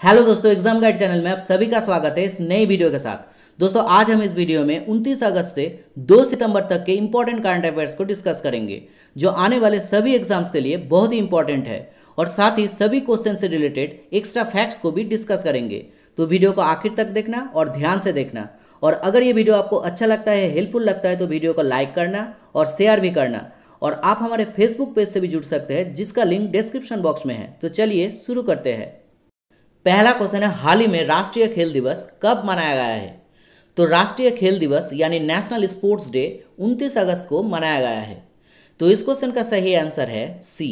Hello दोस्तों, exam guide channel में आप सभी का स्वागत है इस नई वीडियो के साथ। दोस्तों आज हम इस वीडियो में 29 अगस्त से 2 सितंबर तक के इंपॉर्टेंट करंट अफेयर्स को डिस्कस करेंगे, जो आने वाले सभी एग्जाम्स के लिए बहुत ही इंपॉर्टेंट है। और साथ ही सभी क्वेश्चन से रिलेटेड एक्स्ट्रा फैक्ट्स को भी डिस्कस करेंगे। तो वीडियो को आखिर तक देखना और ध्यान से देखना। और अगर ये वीडियो आपको अच्छा लगता है, हेल्पफुल लगता है, तो वीडियो को लाइक करना और शेयर भी करना। और आप हमारे फेसबुक पेज से भी जुड़ सकते हैं, जिसका लिंक डिस्क्रिप्शन बॉक्स में है। तो चलिए शुरू करते हैं। पहला क्वेश्चन है, हाल ही में राष्ट्रीय खेल दिवस कब मनाया गया है? तो राष्ट्रीय खेल दिवस यानी नेशनल स्पोर्ट्स डे 29 अगस्त को मनाया गया है। तो इस क्वेश्चन का सही आंसर है सी।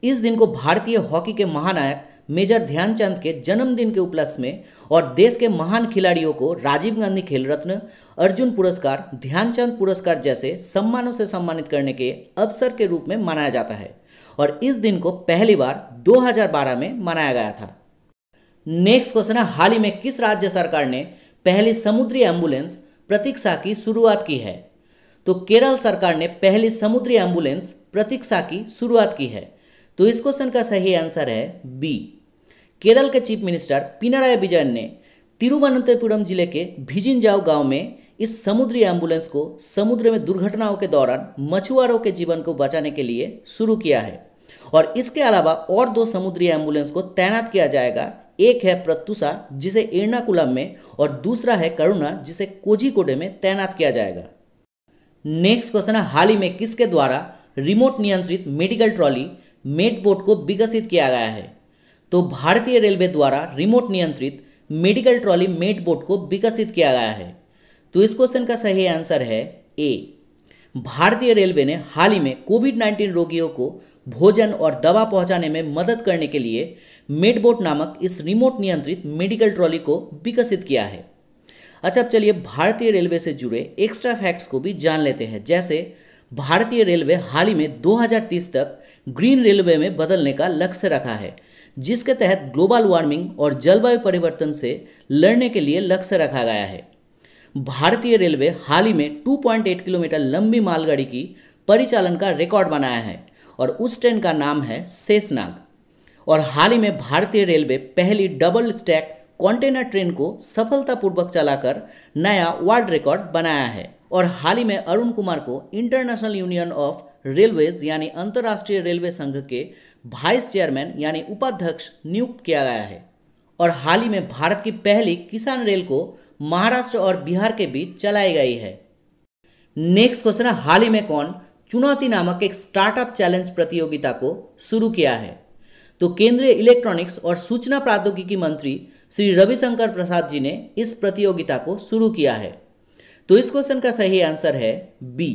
इस दिन को भारतीय हॉकी के महानायक मेजर ध्यानचंद के जन्मदिन के उपलक्ष्य में और देश के महान खिलाड़ियों को राजीव गांधी खेल रत्न, अर्जुन पुरस्कार, ध्यानचंद पुरस्कार जैसे सम्मानों से सम्मानित करने के अवसर के रूप में मनाया जाता है। और इस दिन को पहली बार 2012 में मनाया गया था। नेक्स्ट क्वेश्चन है, हाल ही में किस राज्य सरकार ने पहली समुद्री एम्बुलेंस प्रतीक्षा की शुरुआत की है? तो केरल सरकार ने पहली समुद्री एम्बुलेंस प्रतीक्षा की शुरुआत की है। तो इस क्वेश्चन का सही आंसर है बी। केरल के चीफ मिनिस्टर पिनाराई विजयन ने तिरुवनंतपुरम जिले के भिजिनजाव गांव में इस समुद्री एम्बुलेंस को समुद्र में दुर्घटनाओं के दौरान मछुआरों के जीवन को बचाने के लिए शुरू किया है। और इसके अलावा और 2 समुद्री एम्बुलेंस को तैनात किया जाएगा। एक है प्रत्युषा, जिसे एर्नाकुलम में, और दूसरा है करुणा, जिसे कोझिकोडे में तैनात किया जाएगा। नेक्स्ट क्वेश्चन है, हाल ही में किसके द्वारा रिमोट नियंत्रित मेडिकल ट्रॉली मेडबोट को विकसित किया गया है? तो भारतीय रेलवे द्वारा रिमोट नियंत्रित मेडिकल ट्रॉली मेडबोट को विकसित किया गया है। तो इस क्वेश्चन का सही आंसर है ए। भारतीय रेलवे ने हाल ही में कोविड-19 रोगियों को भोजन और दवा पहुंचाने में मदद करने के लिए मेडबोट नामक इस रिमोट नियंत्रित मेडिकल ट्रॉली को विकसित किया है। अच्छा, अब चलिए भारतीय रेलवे से जुड़े एक्स्ट्रा फैक्ट्स को भी जान लेते हैं। जैसे भारतीय रेलवे हाल ही में 2030 तक ग्रीन रेलवे में बदलने का लक्ष्य रखा है, जिसके तहत ग्लोबल वार्मिंग और जलवायु परिवर्तन से लड़ने के लिए लक्ष्य रखा गया है। भारतीय रेलवे हाल ही में 2.8 किलोमीटर लंबी मालगाड़ी की परिचालन का रिकॉर्ड बनाया है, और उस ट्रेन का नाम है शेषनाग। और हाल ही में भारतीय रेलवे पहली डबल स्टैक कंटेनर ट्रेन को सफलतापूर्वक चलाकर नया वर्ल्ड रिकॉर्ड बनाया है। और हाल ही में अरुण कुमार को इंटरनेशनल यूनियन ऑफ रेलवेज यानी अंतर्राष्ट्रीय रेलवे संघ के वाइस चेयरमैन यानी उपाध्यक्ष नियुक्त किया गया है। और हाल ही में भारत की पहली किसान रेल को महाराष्ट्र और बिहार के बीच चलाई गई है। नेक्स्ट क्वेश्चन है, हाल ही में कौन चुनौती नामक एक स्टार्टअप चैलेंज प्रतियोगिता को शुरू किया है? तो केंद्रीय इलेक्ट्रॉनिक्स और सूचना प्रौद्योगिकी मंत्री श्री रविशंकर प्रसाद जी ने इस प्रतियोगिता को शुरू किया है। तो इस क्वेश्चन का सही आंसर है बी।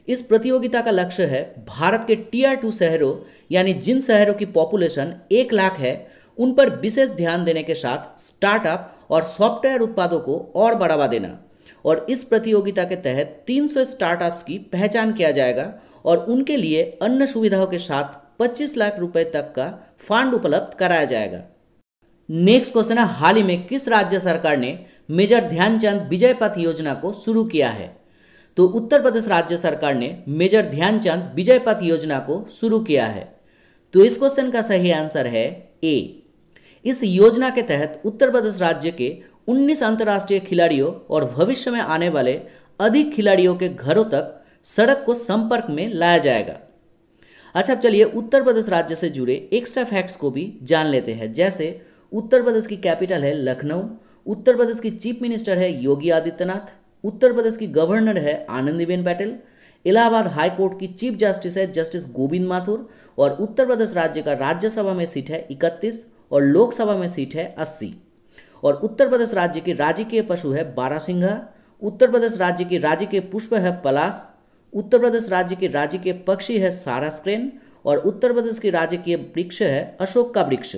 इस प्रतियोगिता का लक्ष्य है भारत के टियर 2 शहरों यानी जिन शहरों की पॉपुलेशन 1 लाख है, उन पर विशेष ध्यान देने के साथ स्टार्टअप और सॉफ्टवेयर उत्पादों को और बढ़ावा देना। और इस प्रतियोगिता के तहत 300 स्टार्टअप्स की पहचान किया जाएगा और उनके लिए अन्य सुविधाओं के साथ 25 लाख रुपए तक का फंड उपलब्ध कराया जाएगा। नेक्स्ट क्वेश्चन है, हाल ही में किस राज्य सरकार ने मेजर ध्यानचंद विजय पथ योजना को शुरू किया है? तो उत्तर प्रदेश राज्य सरकार ने मेजर ध्यानचंद विजय पथ योजना को शुरू किया है। तो इस क्वेश्चन का सही आंसर है ए। इस योजना के तहत उत्तर प्रदेश राज्य के 19 अंतर्राष्ट्रीय खिलाड़ियों और भविष्य में आने वाले अधिक खिलाड़ियों के घरों तक सड़क को संपर्क में लाया जाएगा। अच्छा, अब चलिए उत्तर प्रदेश राज्य से जुड़े एक्स्ट्रा फैक्ट्स को भी जान लेते हैं। जैसे उत्तर प्रदेश की कैपिटल है लखनऊ, उत्तर प्रदेश की चीफ मिनिस्टर है योगी आदित्यनाथ, उत्तर प्रदेश की गवर्नर है आनंदीबेन पटेल, इलाहाबाद हाई कोर्ट की चीफ जस्टिस है जस्टिस गोविंद माथुर, और उत्तर प्रदेश राज्य का राज्यसभा में सीट है 31 और लोकसभा में सीट है 80। और उत्तर प्रदेश राज्य की राजकीय पशु है बारहसिंघा, उत्तर प्रदेश राज्य की राजकीय पुष्प है पलाश, उत्तर प्रदेश राज्य की राजकीय पक्षी है सारस क्रेन, और उत्तर प्रदेश की राजकीय वृक्ष है अशोक का वृक्ष।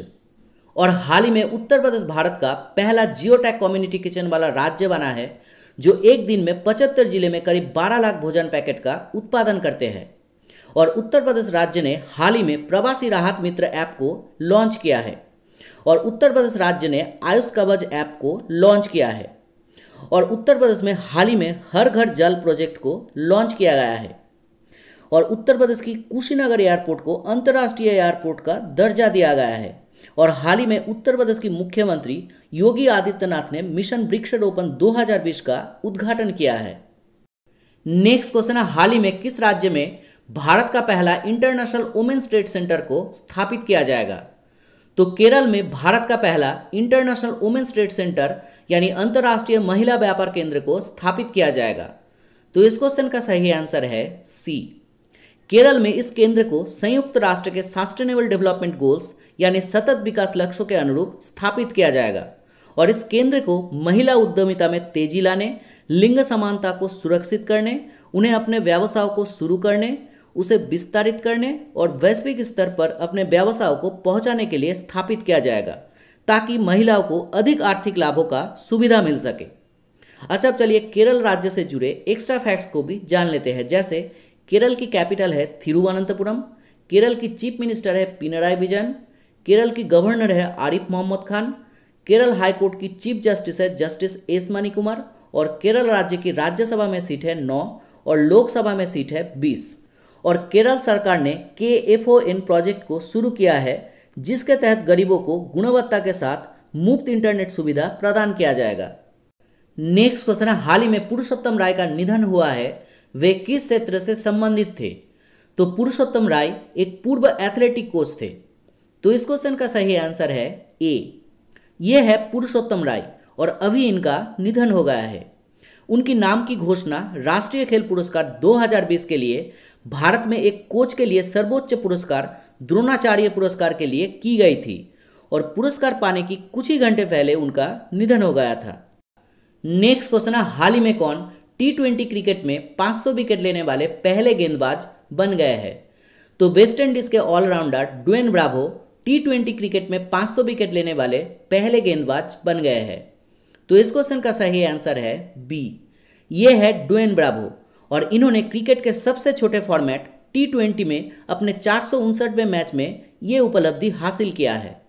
और हाल ही में उत्तर प्रदेश भारत का पहला जियोटैग कम्युनिटी किचन वाला राज्य बना है, जो एक दिन में 75 जिले में करीब 12 लाख भोजन पैकेट का उत्पादन करते हैं। और उत्तर प्रदेश राज्य ने हाल ही में प्रवासी राहत मित्र ऐप को लॉन्च किया है। और उत्तर प्रदेश राज्य ने आयुष कवच ऐप को लॉन्च किया है। और उत्तर प्रदेश में हाल ही में हर घर जल प्रोजेक्ट को लॉन्च किया गया है। और उत्तर प्रदेश की कुशीनगर एयरपोर्ट को अंतर्राष्ट्रीय एयरपोर्ट का दर्जा दिया गया है। और हाल ही में उत्तर प्रदेश की मुख्यमंत्री योगी आदित्यनाथ ने मिशन वृक्षारोपण 2020 का उद्घाटन किया है। नेक्स्ट क्वेश्चन है, हाल ही में किस राज्य में भारत का पहला इंटरनेशनल वुमेन्स ट्रेड सेंटर को स्थापित किया जाएगा? तो केरल में भारत का पहला इंटरनेशनल वुमेन्स ट्रेड सेंटर यानी अंतर्राष्ट्रीय महिला व्यापार केंद्र को स्थापित किया जाएगा। तो इस क्वेश्चन का सही आंसर है सी। केरल में इस केंद्र को संयुक्त राष्ट्र के सस्टेनेबल डेवलपमेंट गोल्स यानी सतत विकास लक्ष्यों के अनुरूप स्थापित किया जाएगा और इस केंद्र को महिला उद्यमिता में तेजी लाने, लिंग समानता को सुरक्षित करने, उन्हें अपने व्यवसायों को शुरू करने, उसे विस्तारित करने और वैश्विक स्तर पर अपने व्यवसायों को पहुंचाने के लिए स्थापित किया जाएगा ताकि महिलाओं को अधिक आर्थिक लाभों का सुविधा मिल सके। अच्छा, अब चलिए केरल राज्य से जुड़े एक्स्ट्रा फैक्ट्स को भी जान लेते हैं। जैसे केरल की कैपिटल है थिरुवनंतपुरम, केरल की चीफ मिनिस्टर है पिनराई विजयन, केरल की गवर्नर है आरिफ मोहम्मद खान, केरल हाईकोर्ट की चीफ जस्टिस है जस्टिस एस मनी कुमार और केरल राज्य की राज्यसभा में सीट है 9 और लोकसभा में सीट है 20। और केरल सरकार ने KFON प्रोजेक्ट को शुरू किया है जिसके तहत गरीबों को गुणवत्ता के साथ मुफ्त इंटरनेट सुविधा प्रदान किया जाएगा। नेक्स्ट क्वेश्चन है, हाल ही में पुरुषोत्तम राय का निधन हुआ है, वे किस क्षेत्र से संबंधित थे? तो पुरुषोत्तम राय एक पूर्व एथलेटिक कोच थे। तो इस क्वेश्चन का सही आंसर है ए। ये है पुरुषोत्तम राय और अभी इनका निधन हो गया है। उनकी नाम की घोषणा राष्ट्रीय खेल पुरस्कार 2020 के लिए भारत में एक कोच के लिए सर्वोच्च पुरस्कार द्रोणाचार्य पुरस्कार के लिए की गई थी और पुरस्कार पाने की कुछ ही घंटे पहले उनका निधन हो गया था। नेक्स्ट क्वेश्चन है, हाल ही में कौन T20 क्रिकेट में 500 विकेट लेने वाले पहले गेंदबाज बन गए हैं? तो वेस्ट इंडीज के all rounder Dwayne Bravo T20 cricket में 500 विकेट लेने वाले पहले गेंदबाज बन गए हैं। तो इस क्वेश्चन का सही आंसर है बी। ये है ड्वेन ब्रावो और इन्होंने क्रिकेट के सबसे छोटे फॉर्मेट T20 में अपने 459वें मैच में ये उपलब्धि हासिल किया है।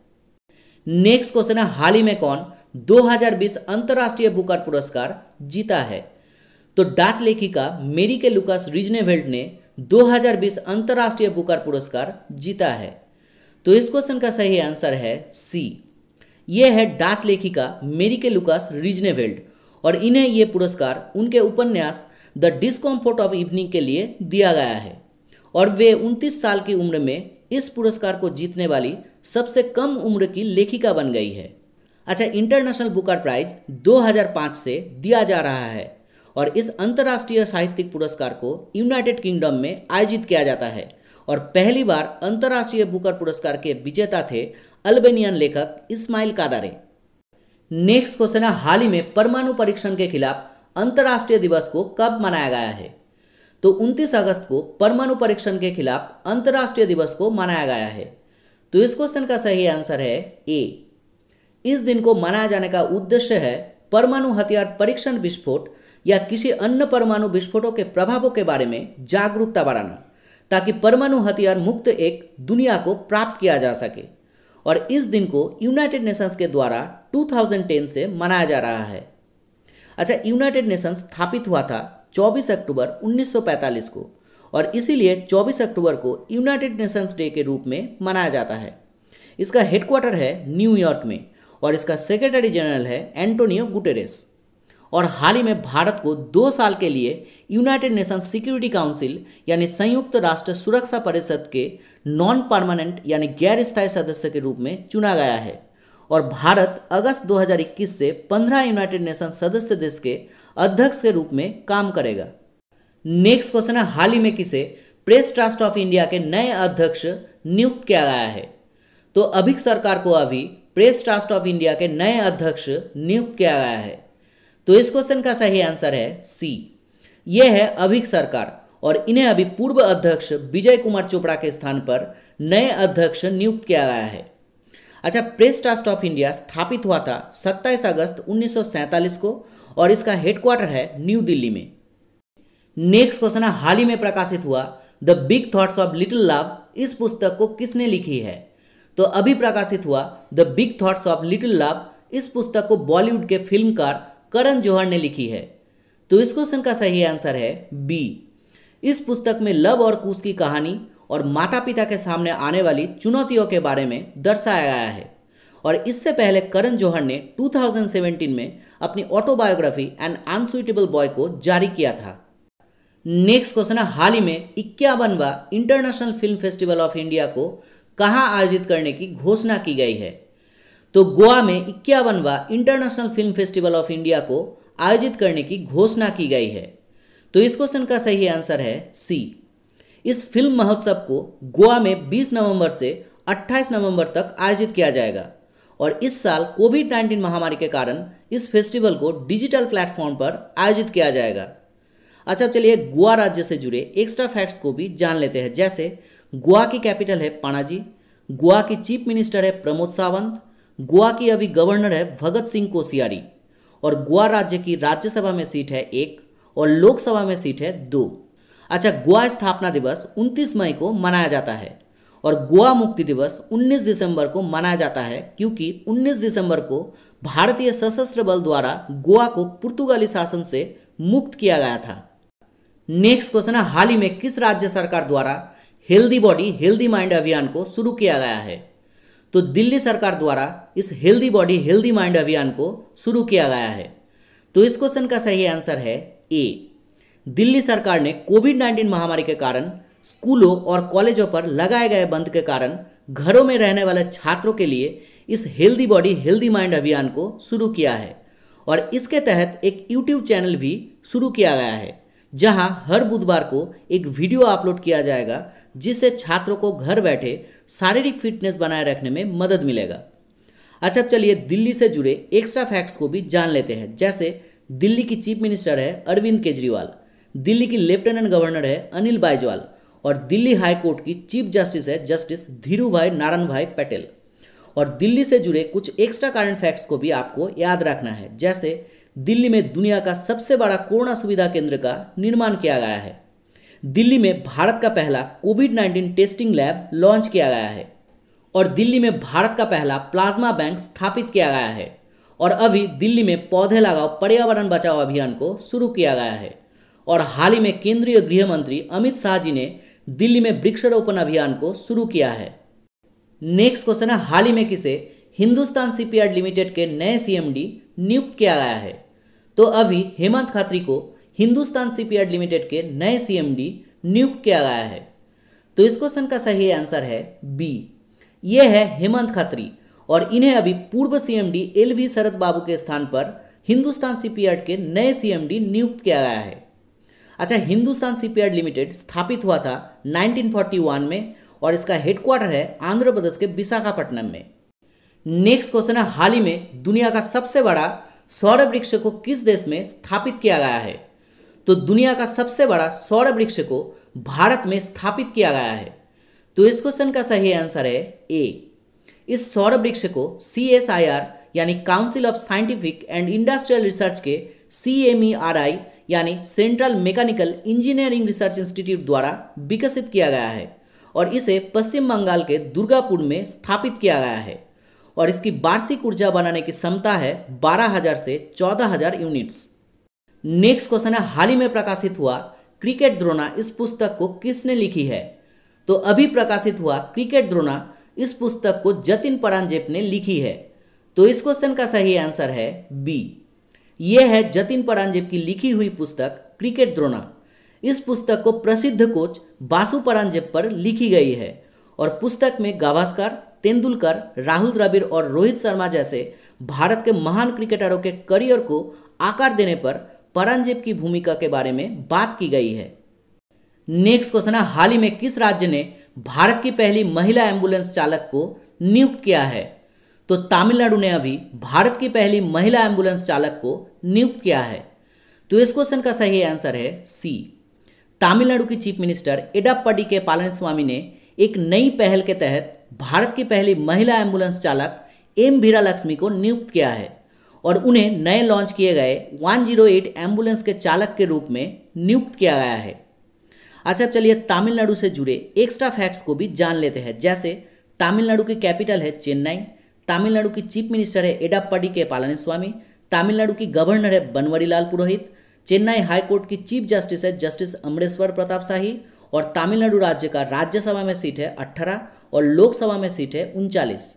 नेक्स्ट क्वेश्चन है, हाल ही में कौन 2020 अंतर्राष्ट्रीय बुकर पुरस्कार जीता है? तो डाच लेखिका मेरिके लुकास रिजनेवेल्ट ने 2020 अंतर्राष्ट्रीय बुकर पुरस्कार जीता है। तो इस क्वेश्चन का सही आंसर है सी। यह है डाच लेखिका मेरिके लुकास रिजनेवेल्ट और इन्हें यह पुरस्कार उनके उपन्यास द डिस्कम्फर्ट ऑफ इवनिंग के लिए दिया गया है और वे 29 साल की उम्र में इस पुरस्कार को जीतने वाली सबसे कम उम्र की लेखिका बन गई है। अच्छा, इंटरनेशनल बुकर प्राइज 2005 से दिया जा रहा है और इस अंतर्राष्ट्रीय साहित्यिक पुरस्कार को यूनाइटेड किंगडम में आयोजित किया जाता है और पहली बार अंतर्राष्ट्रीय बुकर पुरस्कार के विजेता थे अल्बेनियन लेखक इस्माइल कादारे। नेक्स्ट क्वेश्चन है, हाल ही में परमाणु परीक्षण के खिलाफ अंतर्राष्ट्रीय दिवस को कब मनाया गया है? तो 29 अगस्त को परमाणु परीक्षण के खिलाफ अंतर्राष्ट्रीय दिवस को मनाया गया है। तो इस क्वेश्चन का सही आंसर है ए। इस दिन को मनाया जाने का उद्देश्य है परमाणु हथियार परीक्षण, विस्फोट या किसी अन्य परमाणु विस्फोटों के प्रभावों के बारे में जागरूकता बढ़ाना ताकि परमाणु हथियार मुक्त एक दुनिया को प्राप्त किया जा सके। और इस दिन को यूनाइटेड नेशंस के द्वारा 2010 से मनाया जा रहा है। अच्छा, यूनाइटेड नेशंस स्थापित हुआ था 24 अक्टूबर 1945 को और इसीलिए 24 अक्टूबर को यूनाइटेड नेशंस डे के रूप में मनाया जाता है। इसका हेडक्वार्टर है न्यूयॉर्क में और इसका सेक्रेटरी जनरल है एंटोनियो गुटेरेस। और हाल ही में भारत को 2 साल के लिए यूनाइटेड नेशंस सिक्योरिटी काउंसिल यानी संयुक्त राष्ट्र सुरक्षा परिषद के नॉन परमानेंट यानी गैर स्थायी सदस्य के रूप में चुना गया है और भारत अगस्त 2021 से 15 यूनाइटेड नेशंस सदस्य देश के अध्यक्ष के रूप में काम करेगा। नेक्स्ट क्वेश्चन है, हाल ही में किसे प्रेस ट्रस्ट ऑफ इंडिया के नए अध्यक्ष नियुक्त किया गया है? तो अभिक सरकार को अभी प्रेस ट्रस्ट ऑफ इंडिया के नए अध्यक्ष नियुक्त किया गया है। तो इस क्वेश्चन का सही आंसर है सी। यह है अभिक सरकार और इन्हें अभी पूर्व अध्यक्ष विजय कुमार चोपड़ा के स्थान पर नए अध्यक्ष नियुक्त किया गया है। अच्छा, प्रेस ट्रस्ट ऑफ इंडिया स्थापित हुआ था 27 अगस्त 1947 को और इसका हेडक्वार्टर है न्यू दिल्ली में। नेक्स्ट क्वेश्चन है, हाल ही में प्रकाशित हुआ the big thoughts of little love इस पुस्तक को किसने लिखी है? तो अभी प्रकाशित हुआ the big thoughts of little love इस पुस्तक को बॉलीवुड के फिल्मकार करण जौहर ने लिखी है। तो इस क्वेश्चन का सही आंसर है बी। इस पुस्तक में लव और कुश की कहानी और माता पिता के सामने आने वाली चुनौतियों के बारे में दर्शाया गया है। और इससे पहले करण जौहर ने 2017 में अपनी ऑटोबायोग्राफी एन अनसुइटेबल बॉय को जारी किया था। नेक्स्ट क्वेश्चन है, हाल ही में 51वां international film festival of India को कहां आयोजित करने की घोषणा की गई है? तो गोवा में 51वां international film festival of India को आयोजित करने की घोषणा की गई है। तो इस क्वेश्चन का सही आंसर है सी। इस फिल्म महोत्सव को गोवा में 20 नवंबर से 28 नवंबर तक आयोजित किया जाएगा। और इस साल कोविड-19 महामारी के कारण इस फेस्टिवल को डिजिटल प्लेटफॉर्म पर आयोजित किया जाएगा। अच्छा, चलिए गोवा राज्य से जुड़े एक्स्ट्रा फैक्ट्स को भी जान लेते हैं। जैसे गोवा की कैपिटल है पणाजी, गोवा की चीफ मिनिस्टर है प्रमोद सावंत, गोवा की अभी गवर्नर है भगत सिंह कोश्यारी, और गोवा राज्य की राज्यसभा में सीट है 1 और लोकसभा में सीट है 2। अच्छा, गोवा स्थापना दिवस 29 मई को मनाया जाता है और गोवा मुक्ति दिवस 19 दिसंबर को मनाया जाता है, क्योंकि 19 दिसंबर को भारतीय सशस्त्र बल द्वारा गोवा को पुर्तगाली शासन से मुक्त किया गया था। नेक्स्ट क्वेश्चन है, हाल ही में किस राज्य सरकार द्वारा हेल्दी बॉडी हेल्दी माइंड अभियान को शुरू किया गया है? तो दिल्ली सरकार द्वारा इस हेल्दी बॉडी हेल्दी माइंड अभियान को शुरू किया गया है। तो इस क्वेश्चन का सही आंसर है ए। दिल्ली सरकार ने कोविड-19 महामारी के कारण स्कूलों और कॉलेजों पर लगाए गए बंद के कारण घरों में रहने वाले छात्रों के लिए इस हेल्दी बॉडी हेल्दी माइंड अभियान को शुरू किया है। और इसके तहत एक यूट्यूब चैनल भी शुरू किया गया है, जहां हर बुधवार को एक वीडियो अपलोड किया जाएगा, जिससे छात्रों को घर बैठे शारीरिक फिटनेस बनाए रखने में मदद मिलेगा। अच्छा, चलिए दिल्ली से जुड़े एक्स्ट्रा फैक्ट्स को भी जान लेते हैं। जैसे दिल्ली की चीफ मिनिस्टर है अरविंद केजरीवाल, दिल्ली की लेफ्टिनेंट गवर्नर है अनिल बाइजवाल, और दिल्ली हाई कोर्ट की चीफ जस्टिस है जस्टिस धीरूभाई नारायण भाई पटेल। और दिल्ली से जुड़े कुछ एक्स्ट्रा करंट फैक्ट्स को भी आपको याद रखना है। जैसे दिल्ली में दुनिया का सबसे बड़ा कोरोना सुविधा केंद्र का निर्माण किया गया है। दिल्ली में भारत का पहला कोविड-19 टेस्टिंग लैब लॉन्च किया गया है। और दिल्ली में भारत का पहला प्लाज्मा बैंक स्थापित किया गया है। और अभी दिल्ली में पौधे लगाओ पर्यावरण बचाओ अभियान को शुरू किया गया है। और हाल ही में केंद्रीय गृह मंत्री अमित शाह जी ने दिल्ली में वृक्षारोपण अभियान को शुरू किया है। नेक्स्ट क्वेश्चन है, हाल ही में किसे हिंदुस्तान शिपयार्ड लिमिटेड के नए सीएमडी नियुक्त किया गया है? तो अभी हेमंत खत्री को हिंदुस्तान शिपयार्ड लिमिटेड के नए सीएमडी नियुक्त किया गया है। तो इस क्वेश्चन का सही आंसर है बी। यह है हेमंत खत्री, और इन्हें अभी पूर्व सीएमडी एलवी शरद बाबू के स्थान पर हिंदुस्तान शिपयार्ड के नए सीएमडी नियुक्त किया गया है। अच्छा, हिंदुस्तान शिपयार्ड लिमिटेड स्थापित हुआ था 1941 में और इसका हेडक्वार्टर है आंध्र प्रदेश के विशाखापट्टनम में। नेक्स्ट क्वेश्चन है, हाल ही में दुनिया का सबसे बड़ा सौर वृक्ष को किस देश में स्थापित किया गया है? तो दुनिया का सबसे बड़ा सौर वृक्ष को भारत में स्थापित किया गया है। तो इस क्वेश्चन का सही आंसर है ए। इस सौर वृक्ष को CSIR यानी council of scientific and industrial research के CMERI यानी central mechanical engineering research institute द्वारा विकसित किया गया है और इसे पश्चिम बंगाल के दुर्गापुर में स्थापित किया गया है। और इसकी वार्षिक ऊर्जा बनाने की क्षमता है 12,000 से 14,000 यूनिट्स। नेक्स्ट क्वेश्चन है, हाल ही में प्रकाशित हुआ क्रिकेट द्रोणा इस पुस्तक को किसने लिखी है? तो अभी प्रकाशित हुआ क्रिकेट द्रोणा इस पुस्तक को जतिन परांजपे ने लिखी है। तो इस क्वेश्चन का सही आंसर है बी। यह है जतिन परांजपे की लिखी हुई पुस्तक क्रिकेट द्रोणा। इस पुस्तक को प्रसिद्ध कोच बासु परांजपे पर लिखी गई है और पुस्तक में गावस्कर, तेंदुलकर, राहुल द्रविड़ और रोहित शर्मा जैसे भारत के महान क्रिकेटरों के करियर को आकार देने पर परांजपे की भूमिका के बारे में बात की गई है। नेक्स्ट क्वेश्चन है, हाल ही में किस राज्य ने भारत की पहली महिला एम्बुलेंस चालक को नियुक्त किया है? तो तमिलनाडु ने अभी भारत की पहली महिला एम्बुलेंस चालक को नियुक्त किया है। तो इस क्वेश्चन का सही आंसर है सी। तमिलनाडु की चीफ मिनिस्टर एडप्पाडी के पलानिस्वामी ने एक नई पहल के तहत भारत की पहली महिला एम्बुलेंस चालक एम वीरालक्ष्मी को नियुक्त किया है और उन्हें नए लॉन्च किए गए 108 एम्बुलेंस के चालक के रूप में नियुक्त किया गया है। अच्छा, चलिए तमिलनाडु से जुड़े एक्स्ट्रा फैक्ट्स को भी जान लेते हैं। जैसे तमिलनाडु की कैपिटल है चेन्नई, तमिलनाडु की चीफ मिनिस्टर है एडप्पाडी के पलानिस्वामी, तमिलनाडु की गवर्नर है बनवारीलाल पुरोहित, चेन्नई हाई कोर्ट की चीफ जस्टिस है जस्टिस अमरेश्वर प्रताप शाही और तमिलनाडु राज्य का राज्यसभा में सीट है 18 और लोकसभा में सीट है 39।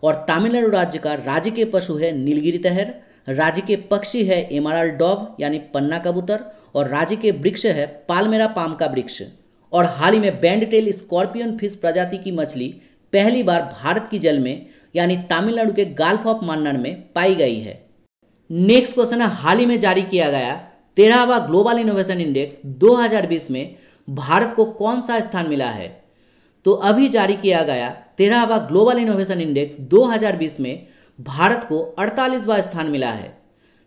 और तमिलनाडु राज्य का राजकीय पशु है नीलगिरी तहर, राजकीय पक्षी है एमराल्ड डॉव यानी पन्ना कबूतर, और राजकीय वृक्ष है पाल्मेरा पाम का वृक्ष। और हाल ही में बैंड टेल स्कॉर्पियन फिश प्रजाति की मछली पहली बार भारत की जल में यानी तमिलनाडु के गल्फ ऑफ मन्नार में पाई गई है। नेक्स्ट क्वेश्चन है, हाल ही में जारी किया गया 13वां ग्लोबल इनोवेशन इंडेक्स 2020 में भारत को कौन सा स्थान मिला है? तो अभी जारी किया गया 13वां ग्लोबल इनोवेशन इंडेक्स 2020 में भारत को 48वां स्थान मिला है।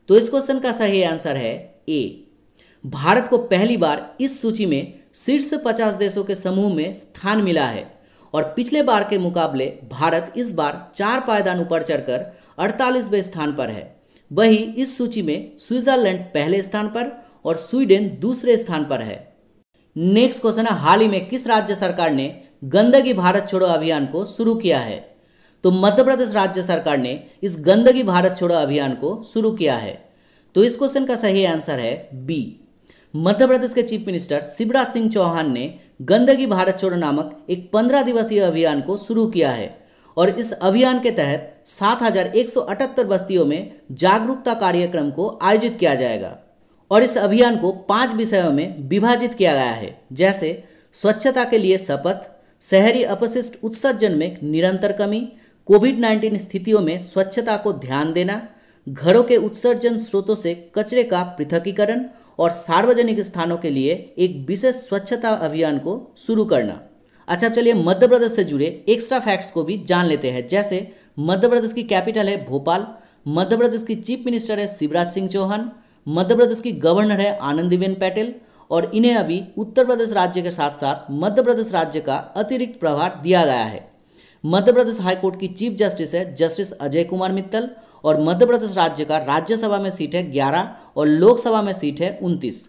तो इस क्वेश्चन का सही आंसर है ए। भारत को पहली बार इस सूची में शीर्ष 50 देशों के समूह में स्थान मिला है और पिछले बार के मुकाबले भारत इस बार 4 पायदान ऊपर चढ़कर 48वें स्थान पर है। वही इस सूची में स्विट्जरलैंड पहले स्थान पर और स्वीडन दूसरे स्थान पर है। नेक्स्ट क्वेश्चन है, हाल ही में किस राज्य सरकार ने गंदगी भारत छोड़ो अभियान को शुरू किया है? तो मध्य प्रदेश राज्य सरकार ने इस गंदगी भारत छोड़ो अभियान को शुरू किया है। तो इस क्वेश्चन का सही आंसर है बी। मध्य प्रदेश के चीफ मिनिस्टर शिवराज सिंह चौहान ने गंदगी भारत छोड़ो नामक एक 15 दिवसीय अभियान को शुरू किया है और इस अभियान के तहत 7178 बस्तियों में जागरूकता कार्यक्रम को आयोजित किया जाएगा। और इस अभियान को 5 विषयों में विभाजित किया गया है, जैसे स्वच्छता के लिए शपथ, शहरी अपशिष्ट उत्सर्जन में निरंतर कमी, कोविड-19 स्थितियों में स्वच्छता को ध्यान देना, घरों के उत्सर्जन स्रोतों से कचरे का पृथकीकरण और सार्वजनिक स्थानों के लिए एक विशेष स्वच्छता अभियान को शुरू करना। अच्छा, चलिए मध्य प्रदेश से जुड़े एक्स्ट्रा फैक्ट्स को भी जान लेते हैं। जैसे मध्य प्रदेश की कैपिटल है भोपाल, मध्य प्रदेश की चीफ मिनिस्टर है शिवराज सिंह चौहान, मध्य प्रदेश की गवर्नर है आनंदीबेन पटेल और इन्हें अभी उत्तर प्रदेश राज्य के साथ साथ मध्य प्रदेश राज्य का अतिरिक्त प्रभार दिया गया है। मध्य प्रदेश हाईकोर्ट की चीफ जस्टिस है जस्टिस अजय कुमार मित्तल और मध्य प्रदेश राज्य का राज्यसभा में सीट है 11 और लोकसभा में सीट है 29।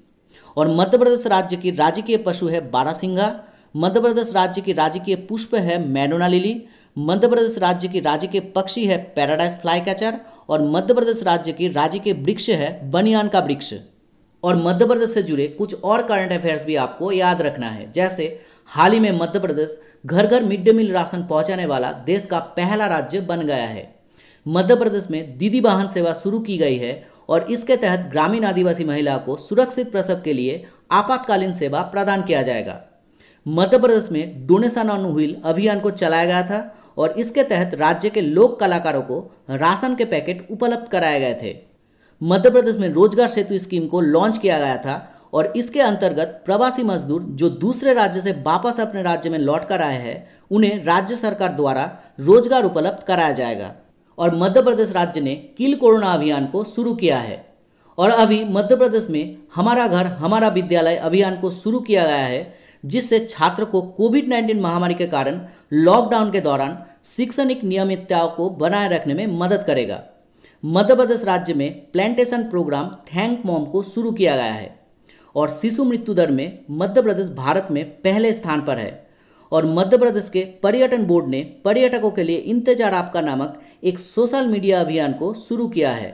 और मध्य प्रदेश राज्य की राजकीय पशु है बारहसिंघा, मध्य प्रदेश राज्य की राजकीय पुष्प है मैडोना लिली, मध्य प्रदेश राज्य की राजकीय पक्षी है पैराडाइज फ्लाई कैचर और मध्य प्रदेश राज्य की राजकीय वृक्ष है बनियान का वृक्ष। और मध्य प्रदेश से जुड़े कुछ और करंट अफेयर्स भी आपको याद रखना है। जैसे हाल ही में मध्य प्रदेश घर घर मिड डे मील राशन पहुंचाने वाला देश का पहला राज्य बन गया है। मध्य प्रदेश में दीदी वाहन सेवा शुरू की गई है और इसके तहत ग्रामीण आदिवासी महिला को सुरक्षित प्रसव के लिए आपातकालीन सेवा प्रदान किया जाएगा। मध्य प्रदेश में डोनेशन ऑन व्हील अभियान को चलाया गया था और इसके तहत राज्य के लोक कलाकारों को राशन के पैकेट उपलब्ध कराए गए थे। मध्य प्रदेश में रोजगार सेतु स्कीम को लॉन्च किया गया था और इसके अंतर्गत प्रवासी मजदूर जो दूसरे राज्य से वापस अपने राज्य में लौट कर आए हैं उन्हें राज्य सरकार द्वारा रोजगार उपलब्ध कराया जाएगा। और मध्य प्रदेश राज्य ने किल कोरोना अभियान को शुरू किया है और अभी मध्य प्रदेश में हमारा घर हमारा विद्यालय अभियान को शुरू किया गया है, जिससे छात्र को कोविड-19 महामारी के कारण लॉकडाउन के दौरान शैक्षणिक नियमितताओं को बनाए रखने में मदद करेगा। मध्य प्रदेश राज्य में प्लांटेशन प्रोग्राम थैंक मॉम को शुरू किया गया है और शिशु मृत्यु दर में मध्य प्रदेश भारत में पहले स्थान पर है। और मध्य प्रदेश के पर्यटन बोर्ड ने पर्यटकों के लिए इंतजार आपका नामक एक सोशल मीडिया अभियान को शुरू किया है।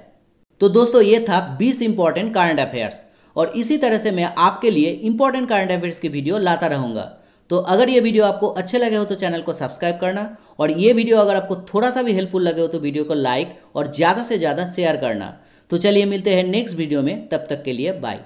तो दोस्तों, ये था 20 इंपॉर्टेंट करंट अफेयर्स और इसी तरह से मैं आपके लिए इंपॉर्टेंट करंट अफेयर्स की वीडियो लाता रहूंगा। तो अगर ये वीडियो आपको अच्छे लगे हो तो चैनल को सब्सक्राइब करना और ये वीडियो अगर आपको थोड़ा सा भी हेल्पफुल लगे हो तो वीडियो को लाइक और ज़्यादा से ज़्यादा शेयर करना। तो चलिए मिलते हैं नेक्स्ट वीडियो में, तब तक के लिए बाय।